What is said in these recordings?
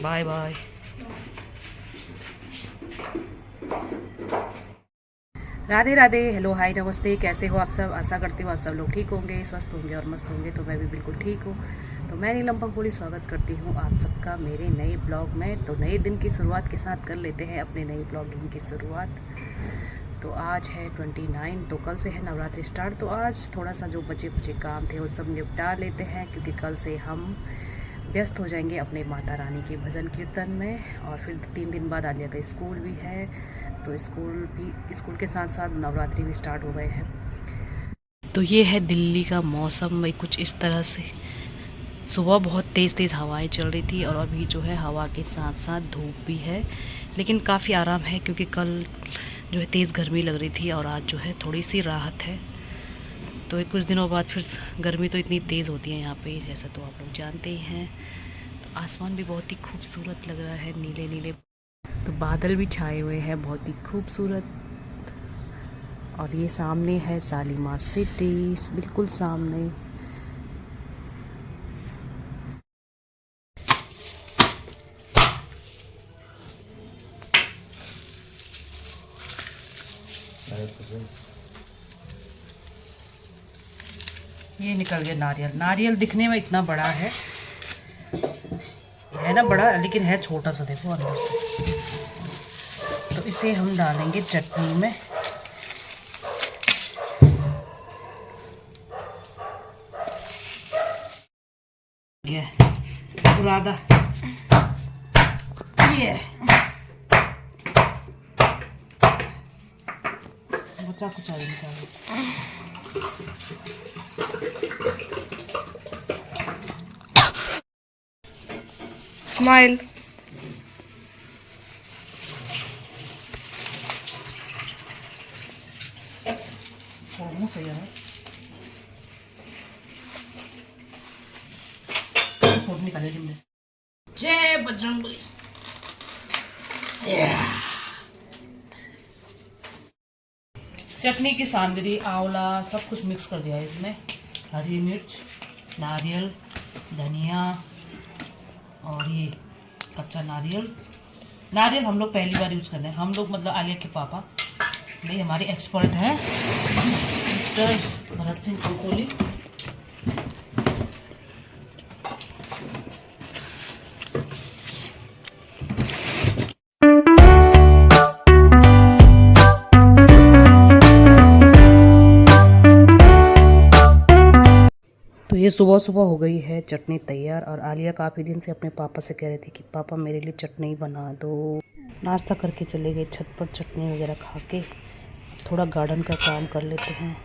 Bye bye. Radhe Radhe, hello hi नमस्ते, कैसे हो आप सब। आशा करती हूँ आप सब लोग ठीक होंगे, स्वस्थ होंगे और मस्त होंगे। तो मैं भी बिल्कुल ठीक हूँ। तो मैं नीलम पंखोली स्वागत करती हूँ आप सबका मेरे नए ब्लॉग में। तो नए दिन की शुरुआत के साथ कर लेते हैं अपने नए ब्लॉगिंग की शुरुआत। तो आज है 29, तो कल से है नवरात्रि स्टार्ट। तो आज थोड़ा सा जो बचे कुचे काम थे वो सब निपटा लेते हैं, क्योंकि कल से हम व्यस्त हो जाएंगे अपने माता रानी के भजन कीर्तन में। और फिर 3 दिन बाद आलिया का स्कूल भी है, तो स्कूल के साथ साथ नवरात्रि भी स्टार्ट हो गए हैं। तो ये है दिल्ली का मौसम भाई, कुछ इस तरह से। सुबह बहुत तेज़ तेज़ हवाएं चल रही थी और अभी जो है हवा के साथ साथ धूप भी है, लेकिन काफ़ी आराम है, क्योंकि कल जो है तेज़ गर्मी लग रही थी और आज जो है थोड़ी सी राहत है। तो कुछ दिनों बाद फिर गर्मी तो इतनी तेज़ होती है यहाँ पे, जैसा तो आप लोग जानते ही हैं। तो आसमान भी बहुत ही खूबसूरत लग रहा है, नीले नीले, तो बादल भी छाए हुए हैं बहुत ही खूबसूरत। और ये सामने है शालीमार सिटी, बिल्कुल सामने। ये निकल गया नारियल। नारियल दिखने में इतना बड़ा है ना बड़ा, लेकिन है छोटा सा, देखो अंदर से। तो इसे हम डालेंगे चटनी में। ये बुरादा, ये बच्चा कुछ स्माइल। मुँह सही है, फोटो निकाले जिनमें। जय बजरंगबली। चटनी की सामग्री आंवला सब कुछ मिक्स कर दिया है इसमें। हरी मिर्च, नारियल, धनिया और ये कच्चा नारियल हम लोग पहली बार यूज़ कर रहे हैं। हम लोग मतलब आलिया के पापा भाई हमारे एक्सपर्ट हैं, मिस्टर भरत सिंह पंखोली। तो ये सुबह सुबह हो गई है चटनी तैयार। और आलिया काफ़ी दिन से अपने पापा से कह रही थी कि पापा मेरे लिए चटनी बना दो। नाश्ता करके चले गए छत पर, चटनी वगैरह खा के थोड़ा गार्डन का काम कर लेते हैं।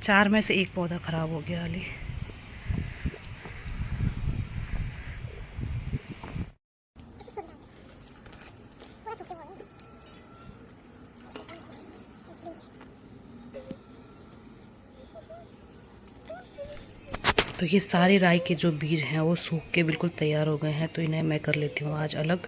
4 में से 1 पौधा ख़राब हो गया हाली। तो ये सारे राई के जो बीज हैं वो सूख के बिल्कुल तैयार हो गए हैं, तो इन्हें मैं कर लेती हूँ आज अलग।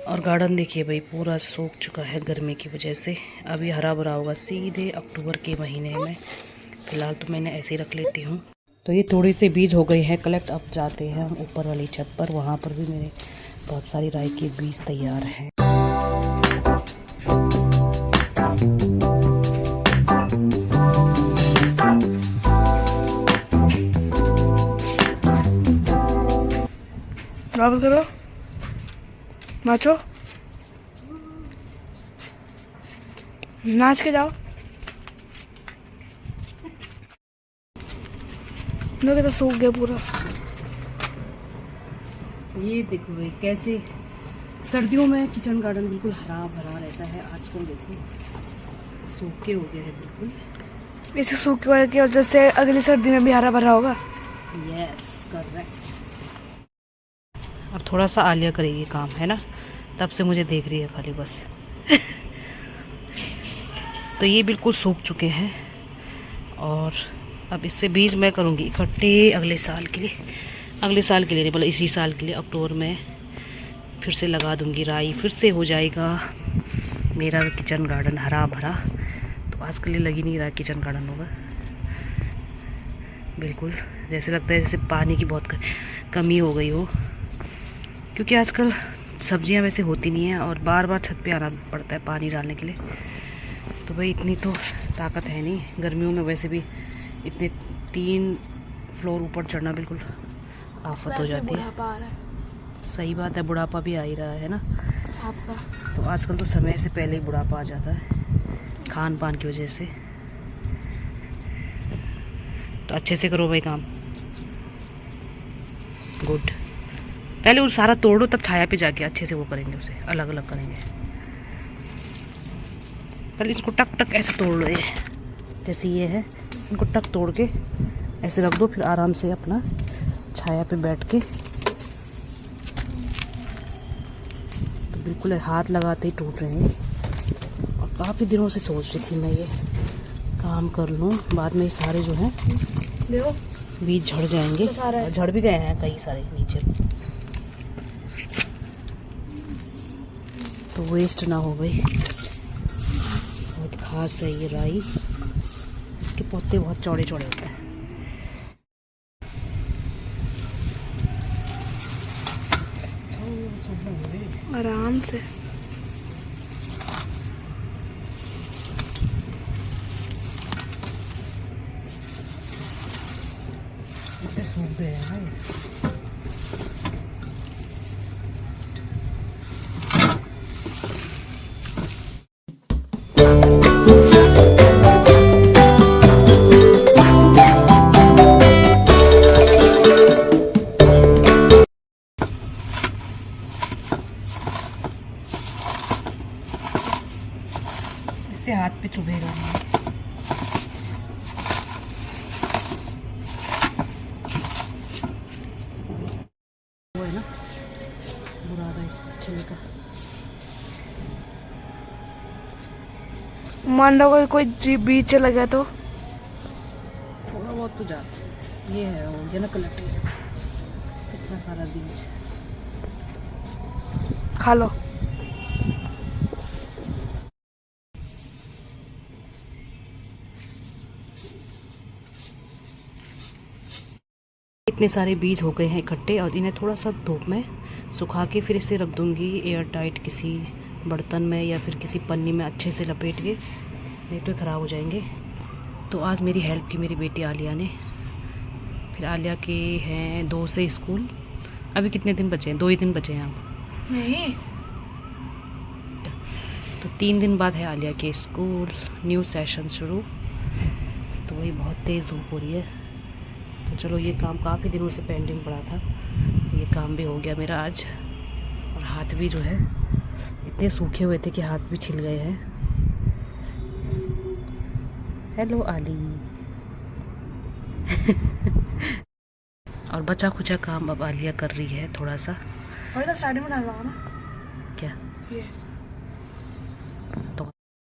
और गार्डन देखिए भाई पूरा सूख चुका है गर्मी की वजह से। अभी हरा भरा होगा सीधे अक्टूबर के महीने में। फ़िलहाल तो मैंने ऐसे ही रख लेती हूँ। तो ये थोड़े से बीज हो गए हैं कलेक्ट। अब जाते हैं हम ऊपर वाली छत पर, वहाँ पर भी मेरे बहुत सारी राई के बीज तैयार हैं। ट्रैवल करो, नाचो, नाच के जाओ। तो सूख गया पूरा। ये देखो भाई कैसे सर्दियों में किचन गार्डन बिल्कुल हरा भरा रहता है। आजकल देखो सूखे हो गया है बिल्कुल। इसे सूखे की वजह से अगली सर्दी में भी हरा भरा होगा। Yes correct. और थोड़ा सा आलिया करेगी काम, है ना, तब से मुझे देख रही है खाली बस। तो ये बिल्कुल सूख चुके हैं और अब इससे बीज मैं करूँगी इकट्ठे अगले साल के लिए। अगले साल के लिए नहीं, मतलब इसी साल के लिए अक्टूबर में फिर से लगा दूँगी राई। फिर से हो जाएगा मेरा किचन गार्डन हरा भरा। तो आज के लिए लग ही नहीं रहा किचन गार्डन होगा, बिल्कुल जैसे लगता है जैसे पानी की बहुत कमी हो गई हो। क्योंकि आजकल सब्जियां वैसे होती नहीं हैं और बार बार छत पे आना पड़ता है पानी डालने के लिए। तो भाई इतनी तो ताकत है नहीं, गर्मियों में वैसे भी इतने 3 फ्लोर ऊपर चढ़ना बिल्कुल आफत हो जाती है। सही बात है, बुढ़ापा भी आ ही रहा है ना आपका। तो आजकल तो समय से पहले ही बुढ़ापा आ जाता है खान पान की वजह से। तो अच्छे से करो भाई काम। गुड। पहले वो सारा तोड़ो, तब छाया पे जाके अच्छे से वो करेंगे, उसे अलग अलग करेंगे। पहले इसको टक टक ऐसे तोड़ लो, ये जैसे ये है, इनको टक तोड़ के ऐसे रख दो, फिर आराम से अपना छाया पे बैठ के। तो बिल्कुल हाथ लगाते ही टूट रहे हैं और काफ़ी दिनों से सोच रही थी मैं ये काम कर लूँ, बाद में ये सारे जो हैं बीज झड़ जाएंगे। और झड़ भी गए हैं कई सारे नीचे, तो वेस्ट ना हो भाई। बहुत खास है ये राई, इसके पत्ते बहुत चौड़े चौड़े होते हैं। आराम से। इतने सूख गए हैं भाई। इससे हाथ पे चुभेगा नहीं। वो है ना बुरादा इसका छिलका। मान लो कोई बीच चला गया तो थोड़ा बहुत तो जाता। ये है हो गया ना कलेक्ट, कितना सारा बीज। खा लो। इतने सारे बीज हो गए हैं इकट्ठे और इन्हें थोड़ा सा धूप में सुखा के फिर इसे रख दूंगी एयर टाइट किसी बर्तन में या फिर किसी पन्नी में अच्छे से लपेट के, नहीं तो ख़राब हो जाएंगे। तो आज मेरी हेल्प की मेरी बेटी आलिया ने। फिर आलिया के हैं 2 से स्कूल। अभी कितने दिन बचे हैं? 2 ही दिन बचे हैं अब। नहीं, तो 3 दिन बाद है आलिया के स्कूल, न्यू सेशन शुरू। तो वही बहुत तेज़ धूप हो रही है। तो चलो ये काम काफ़ी दिनों से पेंडिंग पड़ा था, ये काम भी हो गया मेरा आज। और हाथ भी जो है इतने सूखे हुए थे कि हाथ भी छिल गए हैं। हेलो आली। और बचा खुचा काम अब आलिया कर रही है थोड़ा सा। और तो स्टार्टिंग में डालना ना क्या ये।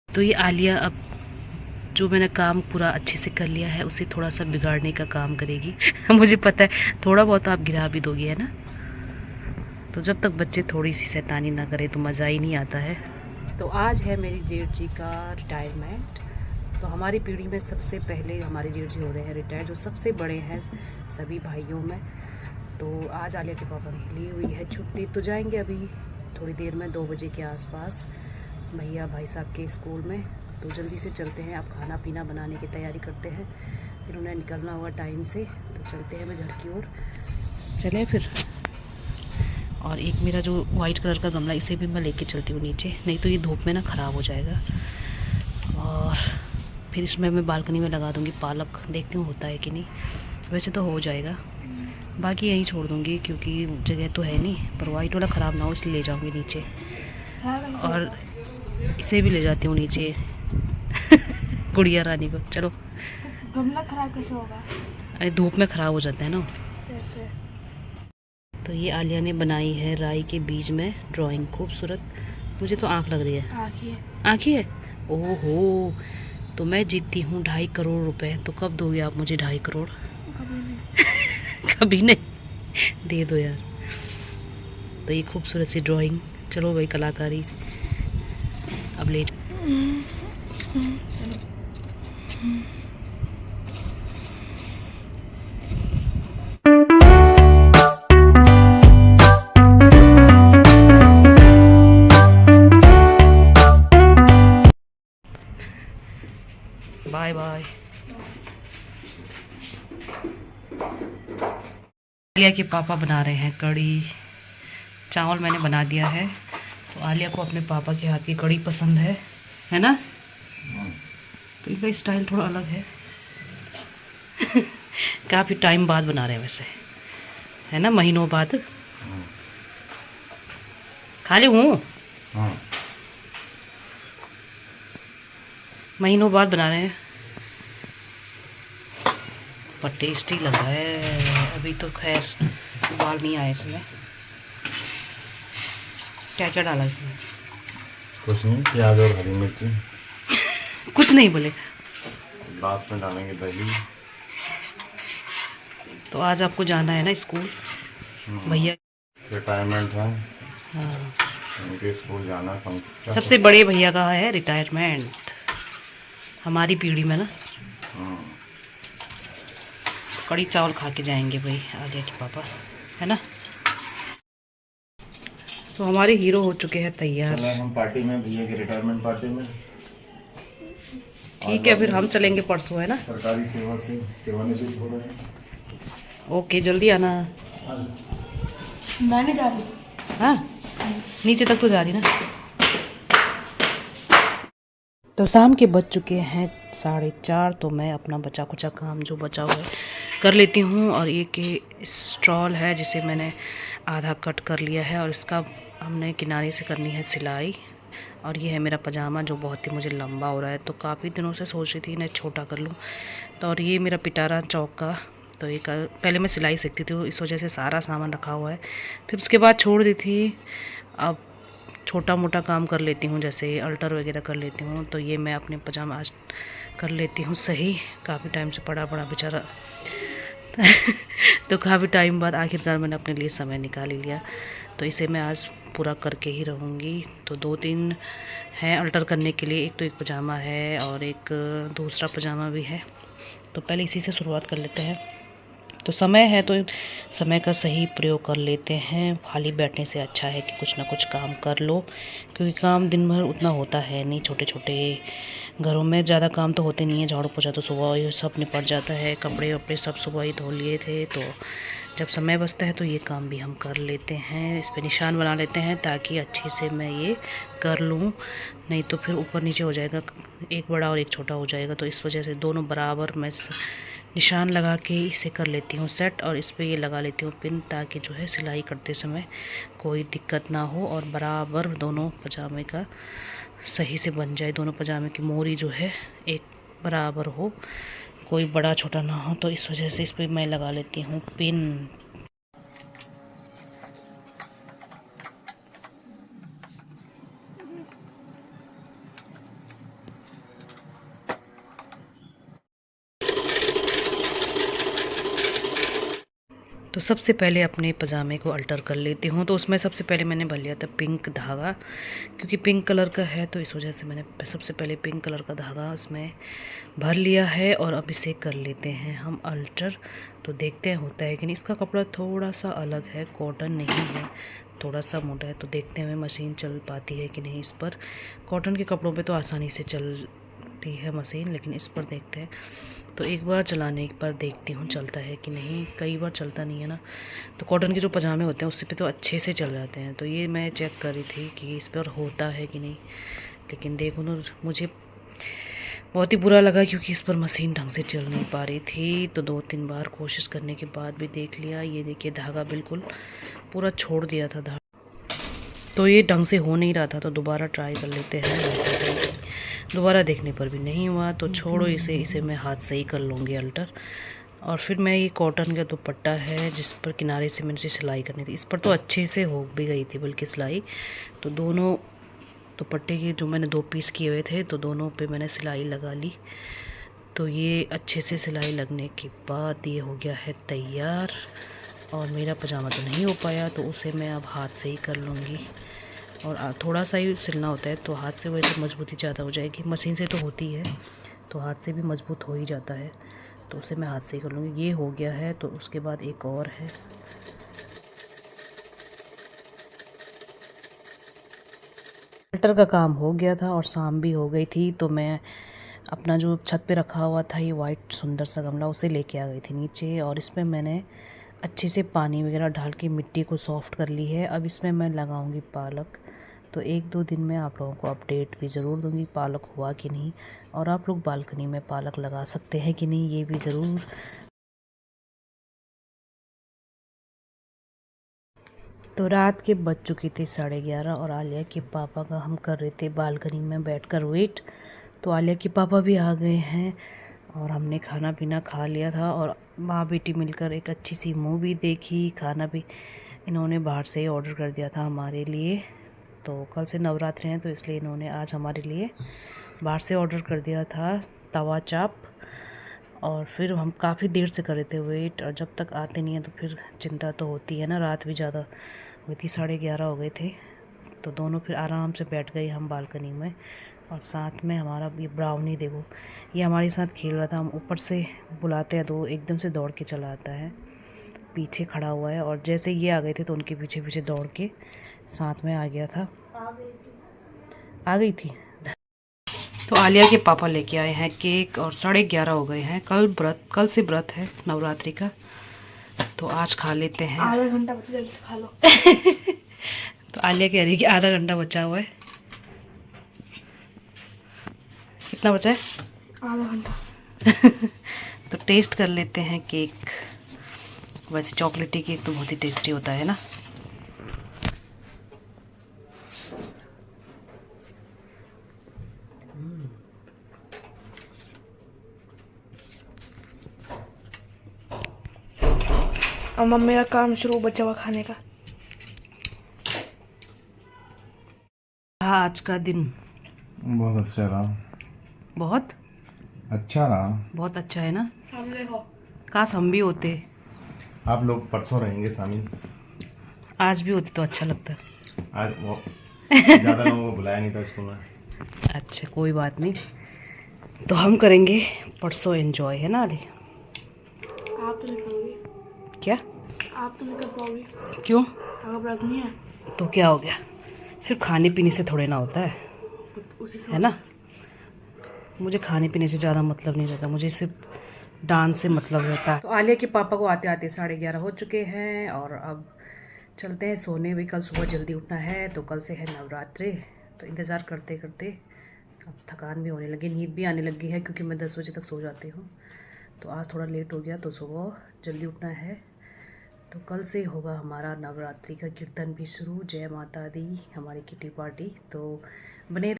तो ये आलिया अब जो मैंने काम पूरा अच्छे से कर लिया है उसे थोड़ा सा बिगाड़ने का काम करेगी। मुझे पता है थोड़ा बहुत आप गिरा भी दोगी, है ना। तो जब तक बच्चे थोड़ी सी शैतानी ना करें तो मज़ा ही नहीं आता है। तो आज है मेरी जेठ जी का रिटायरमेंट। तो हमारी पीढ़ी में सबसे पहले हमारे जेठ जी हो रहे हैं रिटायर, जो सबसे बड़े हैं सभी भाइयों में। तो आज आलिया के पापा ने ली हुई है छुट्टी, तो जाएंगे अभी थोड़ी देर में 2 बजे के आसपास भैया भाई साहब के स्कूल में। तो जल्दी से चलते हैं, अब खाना पीना बनाने की तैयारी करते हैं, फिर उन्हें निकलना होगा टाइम से। तो चलते हैं मैं घर की ओर, चलें फिर। और एक मेरा जो वाइट कलर का गमला, इसे भी मैं लेके चलती हूँ नीचे, नहीं तो ये धूप में ना ख़राब हो जाएगा। और फिर इसमें मैं बालकनी में लगा दूँगी पालक, देखती हूँ होता है कि नहीं। वैसे तो हो जाएगा, बाकी यहीं छोड़ दूँगी क्योंकि जगह तो है नहीं। पर वाइट वाला ख़राब ना हो इसलिए ले जाऊँगी नीचे। और इसे भी ले जाती हूँ नीचे गुड़िया रानी को। चलो। गमला खराब कैसे होगा? अरे धूप में ख़राब हो जाता है ना। कैसे? तो ये आलिया ने बनाई है राई के बीज में ड्राइंग, खूबसूरत। मुझे तो आँख लग रही है। आँख ही है। ओहो, तो मैं जीतती हूँ 2.5 करोड़ रुपए। तो कब दोगे आप मुझे 2.5 करोड़? कभी नहीं। कभी नहीं, दे दो यार। तो ये खूबसूरत सी ड्राइंग, चलो भाई कलाकारी अब ले। Bye bye. आलिया के पापा बना रहे हैं कढ़ी। चावल मैंने बना दिया है। तो आलिया को अपने पापा के हाथ की कढ़ी पसंद है ना? तो इनका स्टाइल थोड़ा अलग है। काफ़ी टाइम बाद बना रहे हैं वैसे, है ना? महीनों बाद। खाली हूँ, महीनों बाद बना रहे हैं, पर टेस्टी लग रहा है। अभी तो खैर उबाल नहीं आया इसमें। क्या क्या डाला इसमें? कुछ नहीं, प्याज और हरी मिर्ची। कुछ नहीं बोले। लास्ट में डालेंगे दही। तो आज आपको जाना है ना स्कूल? भैया रिटायरमेंट है, हाँ, उनके स्कूल जाना फंक्शन। सबसे बड़े भैया का है रिटायरमेंट हमारी पीढ़ी में ना। कढ़ी चावल खा के जाएंगे भाई आलिया के पापा, है ना? तो हमारे हीरो हो चुके हैं तैयार। चले हम पार्टी में, भैया की रिटायरमेंट पार्टी में। ठीक है, फिर हम चलेंगे परसों, है ना? सरकारी सेवा से सेवानिवृत्त हो रहे हैं। ओके, जल्दी आना। मैं नहीं जा रही। हाँ, नीचे तक तो जा रही ना। तो शाम के बज चुके हैं 4:30। तो मैं अपना बचा कुचा काम जो बचा हुआ है कर लेती हूँ। और ये कि स्टॉल है जिसे मैंने आधा कट कर लिया है और इसका हमने किनारे से करनी है सिलाई। और ये है मेरा पजामा जो बहुत ही मुझे लंबा हो रहा है, तो काफ़ी दिनों से सोच रही थी इन्हें छोटा कर लूँ। तो और ये मेरा पिटारा चौक का, तो ये पहले मैं सिलाई सीखती थी, इस वजह से सारा सामान रखा हुआ है। फिर उसके बाद छोड़ दी थी। अब छोटा मोटा काम कर लेती हूँ, जैसे अल्टर वगैरह कर लेती हूँ। तो ये मैं अपने पजामा आज कर लेती हूँ सही। काफ़ी टाइम से पड़ा बेचारा। तो काफ़ी टाइम बाद आखिरकार मैंने अपने लिए समय निकाल लिया। तो इसे मैं आज पूरा करके ही रहूँगी। तो 2-3 हैं अल्टर करने के लिए, एक तो एक पजामा है और एक दूसरा पजामा भी है। तो पहले इसी से शुरुआत कर लेते हैं। तो समय है तो समय का सही प्रयोग कर लेते हैं। खाली बैठने से अच्छा है कि कुछ ना कुछ काम कर लो, क्योंकि काम दिन भर उतना होता है नहीं। छोटे छोटे घरों में ज़्यादा काम तो होते नहीं है। झाड़ू पोछा तो सुबह ये सब निपट जाता है, कपड़े वपड़े सब सुबह ही धो लिए थे। तो जब समय बचता है तो ये काम भी हम कर लेते हैं। इस पर निशान बना लेते हैं ताकि अच्छे से मैं ये कर लूँ, नहीं तो फिर ऊपर नीचे हो जाएगा, एक बड़ा और एक छोटा हो जाएगा। तो इस वजह से दोनों बराबर मैं निशान लगा के इसे कर लेती हूँ सेट। और इस पे ये लगा लेती हूँ पिन, ताकि जो है सिलाई करते समय कोई दिक्कत ना हो और बराबर दोनों पजामे का सही से बन जाए। दोनों पजामे की मोरी जो है एक बराबर हो, कोई बड़ा छोटा ना हो। तो इस वजह से इस पर मैं लगा लेती हूँ पिन। तो सबसे पहले अपने पजामे को अल्टर कर लेती हूँ। तो उसमें सबसे पहले मैंने भर लिया था पिंक धागा, क्योंकि पिंक कलर का है तो इस वजह से मैंने सबसे पहले पिंक कलर का धागा उसमें भर लिया है। और अब इसे कर लेते हैं हम अल्टर। तो देखते हैं होता है कि नहीं। इसका कपड़ा थोड़ा सा अलग है, कॉटन नहीं है, थोड़ा सा मोटा है। तो देखते हैं मशीन चल पाती है कि नहीं इस पर। कॉटन के कपड़ों पर तो आसानी से चलती है मशीन, लेकिन इस पर देखते हैं। तो एक बार चलाने पर देखती हूँ चलता है कि नहीं, कई बार चलता नहीं है ना। तो कॉटन के जो पजामे होते हैं उससे पे तो अच्छे से चल जाते हैं। तो ये मैं चेक कर रही थी कि इस पर होता है कि नहीं, लेकिन देखो ना मुझे बहुत ही बुरा लगा, क्योंकि इस पर मशीन ढंग से चल नहीं पा रही थी। तो 2-3 बार कोशिश करने के बाद भी देख लिया। ये देखिए धागा बिल्कुल पूरा छोड़ दिया था धागा, तो ये ढंग से हो नहीं रहा था। तो दोबारा ट्राई कर लेते हैं। दोबारा देखने पर भी नहीं हुआ तो छोड़ो इसे मैं हाथ से ही कर लूँगी अल्टर। और फिर मैं ये कॉटन का दुपट्टा है जिस पर किनारे से मैंने सिलाई करनी थी, इस पर तो अच्छे से हो भी गई थी बल्कि सिलाई। तो दोनों दुपट्टे के जो मैंने 2 पीस किए हुए थे, तो दोनों पे मैंने सिलाई लगा ली। तो ये अच्छे से सिलाई लगने के बाद ये हो गया है तैयार। और मेरा पजामा तो नहीं हो पाया, तो उसे मैं अब हाथ से ही कर लूँगी। और थोड़ा सा ही सिलना होता है, तो हाथ से वैसे मजबूती ज़्यादा हो जाएगी। मशीन से तो होती है, तो हाथ से भी मजबूत हो ही जाता है। तो उसे मैं हाथ से ही कर लूँगी। ये हो गया है। तो उसके बाद एक और है। अल्टर का काम हो गया था और शाम भी हो गई थी। तो मैं अपना जो छत पे रखा हुआ था ये वाइट सुंदर सा गमला, उसे लेके आ गई थी नीचे, और इसमें मैंने अच्छे से पानी वगैरह डाल के मिट्टी को सॉफ्ट कर ली है। अब इसमें मैं लगाऊंगी पालक। तो 1-2 दिन में आप लोगों को अपडेट भी ज़रूर दूंगी पालक हुआ कि नहीं, और आप लोग बालकनी में पालक लगा सकते हैं कि नहीं ये भी ज़रूर। तो रात के बज चुके थे 11:30 और आलिया के पापा का हम कर रहे थे बालकनी में बैठकर वेट। तो आलिया के पापा भी आ गए हैं और हमने खाना पीना खा लिया था, और माँ बेटी मिलकर एक अच्छी सी मूवी देखी। खाना भी इन्होंने बाहर से ही ऑर्डर कर दिया था हमारे लिए। तो कल से नवरात्रि हैं तो इसलिए इन्होंने आज हमारे लिए बाहर से ऑर्डर कर दिया था तवा चाप। और फिर हम काफ़ी देर से कर रहे थे वेट, और जब तक आते नहीं हैं तो फिर चिंता तो होती है ना। रात भी ज़्यादा हुई थी, 11:30 हो गए थे। तो दोनों फिर आराम से बैठ गए हम बालकनी में, और साथ में हमारा ये ब्राउनी देखो, ये हमारे साथ खेल रहा था। हम ऊपर से बुलाते हैं तो एकदम से दौड़ के चला आता है, पीछे खड़ा हुआ है, और जैसे ये आ गए थे तो उनके पीछे पीछे दौड़ के साथ में आ गया था। आ गई थी। तो आलिया के पापा लेके आए हैं केक, और 11:30 हो गए हैं। कल से व्रत है नवरात्रि का, तो आज खा लेते हैं। आधा घंटा बचा, जल्दी से खा लो। तो आलिया कह रही है कि आधा घंटा बचा हुआ है। कितना बचा है? आधा घंटा। तो टेस्ट कर लेते हैं केक। वैसे चॉकलेटी केक तो बहुत ही टेस्टी होता है ना। अब मम्मी का काम शुरू, बचा हुआ खाने का। हाँ, आज का दिन बहुत अच्छा रहा। बहुत अच्छा रहा। बहुत अच्छा है ना। सामने देखो। काश हम भी होते, आप लोग परसों रहेंगे शामिल। आज भी होते तो अच्छा लगता। आज वो ज़्यादा लोगों को बुलाया नहीं था स्कूल में। अच्छा, कोई बात नहीं, तो हम करेंगे परसों एंजॉय, है ना अली? आप तो नहीं करोगे। क्या? आप तो नहीं कर पाओगे, क्यों? अगर व्रत नहीं है तो क्या हो गया? सिर्फ खाने पीने से थोड़े ना होता है, उसी से। है ना। मुझे खाने पीने से ज़्यादा मतलब नहीं रहता, मुझे सिर्फ डांस से मतलब रहता है। तो आलिया के पापा को आते आते 11:30 हो चुके हैं, और अब चलते हैं सोने भी। कल सुबह जल्दी उठना है, तो कल से है नवरात्रि। तो इंतज़ार करते करते अब थकान भी होने लगी, नींद भी आने लगी है, क्योंकि मैं 10 बजे तक सो जाती हूँ। तो आज थोड़ा लेट हो गया, तो सुबह जल्दी उठना है। तो कल से होगा हमारा नवरात्रि का कीर्तन भी शुरू। जय माता दी, हमारी किटी पार्टी। तो बने